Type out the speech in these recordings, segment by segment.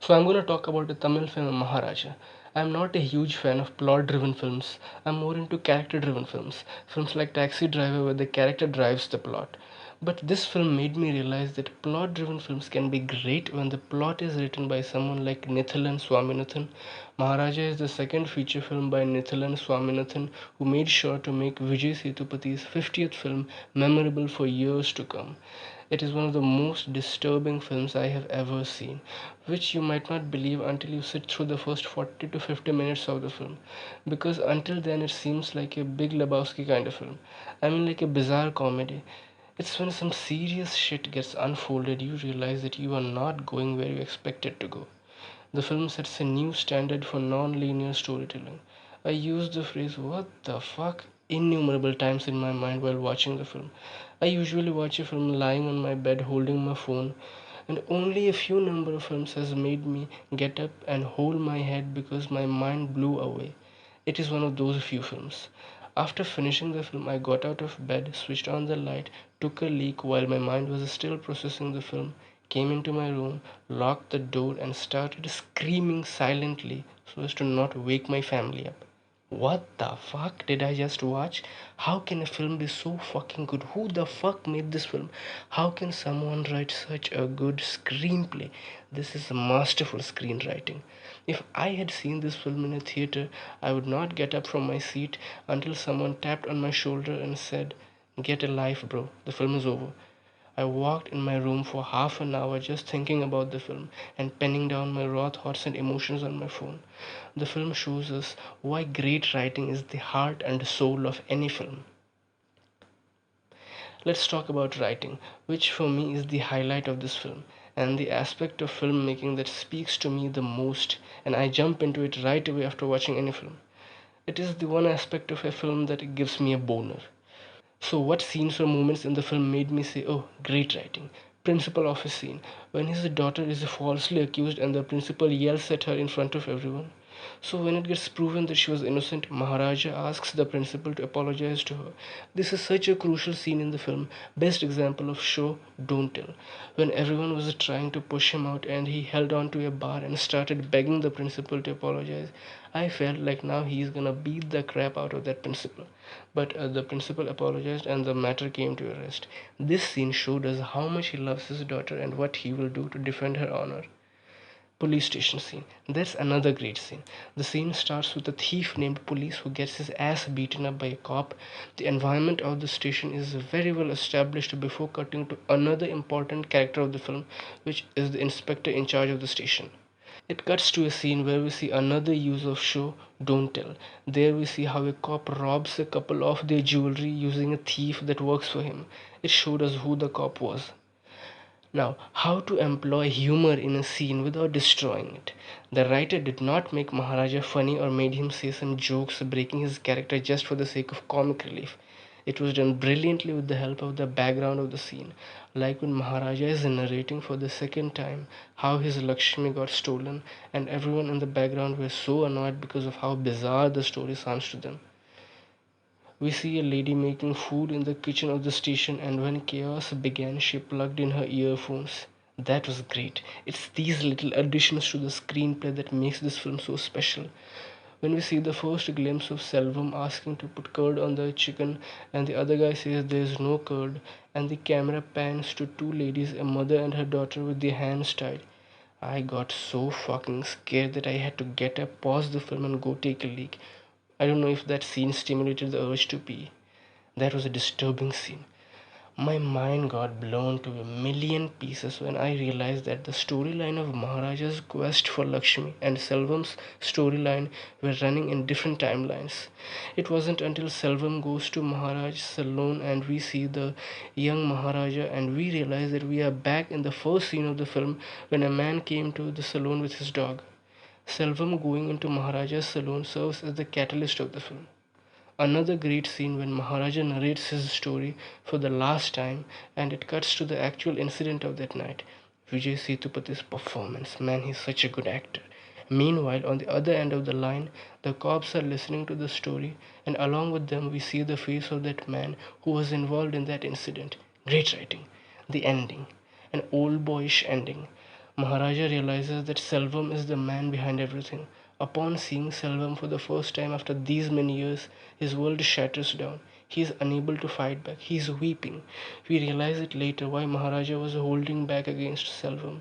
So I'm going to talk about the Tamil film Maharaja. I'm not a huge fan of plot-driven films. I'm more into character-driven films. Films like Taxi Driver where the character drives the plot. But this film made me realize that plot-driven films can be great when the plot is written by someone like Nithilan Swaminathan. Maharaja is the second feature film by Nithilan Swaminathan, who made sure to make Vijay Sethupathiy's 50th film memorable for years to come. It is one of the most disturbing films I have ever seen, which you might not believe until you sit through the first 40 to 50 minutes of the film. Because until then, it seems like a Big Lebowski kind of film. I mean, like a bizarre comedy. It's when some serious shit gets unfolded, you realize that you are not going where you expected to go. The film sets a new standard for non linear storytelling. I used the phrase "what the fuck" innumerable times in my mind while watching the film. I usually watch a film lying on my bed holding my phone, and only a few number of films has made me get up and hold my head because my mind blew away. It is one of those few films. After finishing the film, I got out of bed, switched on the light, took a leak while my mind was still processing the film, came into my room, locked the door, and started screaming silently so as to not wake my family up. What the fuck did I just watch? How can a film be so fucking good? Who the fuck made this film? How can someone write such a good screenplay? This is masterful screenwriting. If I had seen this film in a theater, I would not get up from my seat until someone tapped on my shoulder and said, "Get a life, bro. The film is over." I walked in my room for half an hour just thinking about the film and penning down my raw thoughts and emotions on my phone. The film shows us why great writing is the heart and soul of any film. Let's talk about writing, which for me is the highlight of this film and the aspect of filmmaking that speaks to me the most, and I jump into it right away after watching any film. It is the one aspect of a film that gives me a boner. So, what scenes or moments in the film made me say, "Oh, great writing"? Principal office scene, when his daughter is falsely accused and the principal yells at her in front of everyone. So, when it gets proven that she was innocent, Maharaja asks the principal to apologize to her. This is such a crucial scene in the film, best example of show, don't tell. When everyone was trying to push him out and he held on to a bar and started begging the principal to apologize, I felt like now he's gonna beat the crap out of that principal. But the principal apologized and the matter came to a rest. This scene showed us how much he loves his daughter and what he will do to defend her honor. Police station scene. That's another great scene. The scene starts with a thief named Police who gets his ass beaten up by a cop. The environment of the station is very well established before cutting to another important character of the film, which is the inspector in charge of the station. It cuts to a scene where we see another use of show, don't tell. There we see how a cop robs a couple of their jewelry using a thief that works for him. It showed us who the cop was. Now, how to employ humor in a scene without destroying it. The writer did not make Maharaja funny or made him say some jokes breaking his character just for the sake of comic relief. It was done brilliantly with the help of the background of the scene, like when Maharaja is narrating for the second time how his Lakshmi got stolen, and everyone in the background were so annoyed because of how bizarre the story sounds to them. We see a lady making food in the kitchen of the station, and when chaos began, she plugged in her earphones. That was great. It's these little additions to the screenplay that makes this film so special. When we see the first glimpse of Selvam asking to put curd on the chicken, and the other guy says there's no curd, and the camera pans to two ladies, a mother and her daughter, with their hands tied. I got so fucking scared that I had to get up, pause the film, and go take a leak. I don't know if that scene stimulated the urge to pee. That was a disturbing scene. My mind got blown to a million pieces when I realized that the storyline of Maharaja's quest for Lakshmi and Selvan's storyline were running in different timelines. It wasn't until Selvam goes to Maharaj's salon and we see the young Maharaja and we realize that we are back in the first scene of the film when a man came to the salon with his dog. Selvam going into Maharaja's salon serves as the catalyst of the film. Another great scene when Maharaja narrates his story for the last time and it cuts to the actual incident of that night. Vijay Sethupathiy's performance, man, he's such a good actor. Meanwhile, on the other end of the line, the cops are listening to the story, and along with them, we see the face of that man who was involved in that incident. Great writing. The ending, an old boyish ending. Maharaja realizes that Selvam is the man behind everything. Upon seeing Selvam for the first time after these many years, his world shatters down. He is unable to fight back. He is weeping. We realize it later why Maharaja was holding back against Selvam.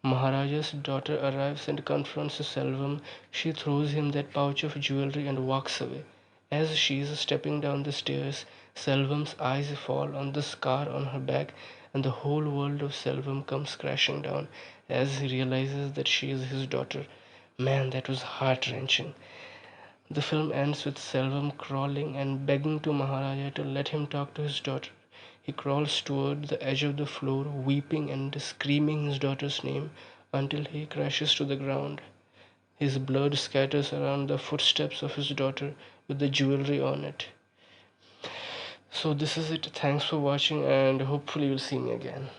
Maharaja's daughter arrives and confronts Selvam. She throws him that pouch of jewelry and walks away. As she is stepping down the stairs, Selvam's eyes fall on the scar on her back, and the whole world of Selvam comes crashing down as he realizes that she is his daughter. Man, that was heart wrenching. The film ends with Selvam crawling and begging to Maharaja to let him talk to his daughter. He crawls toward the edge of the floor, weeping and screaming his daughter's name until he crashes to the ground. His blood scatters around the footsteps of his daughter with the jewelry on it. So, this is it. Thanks for watching, and hopefully, you'll see me again.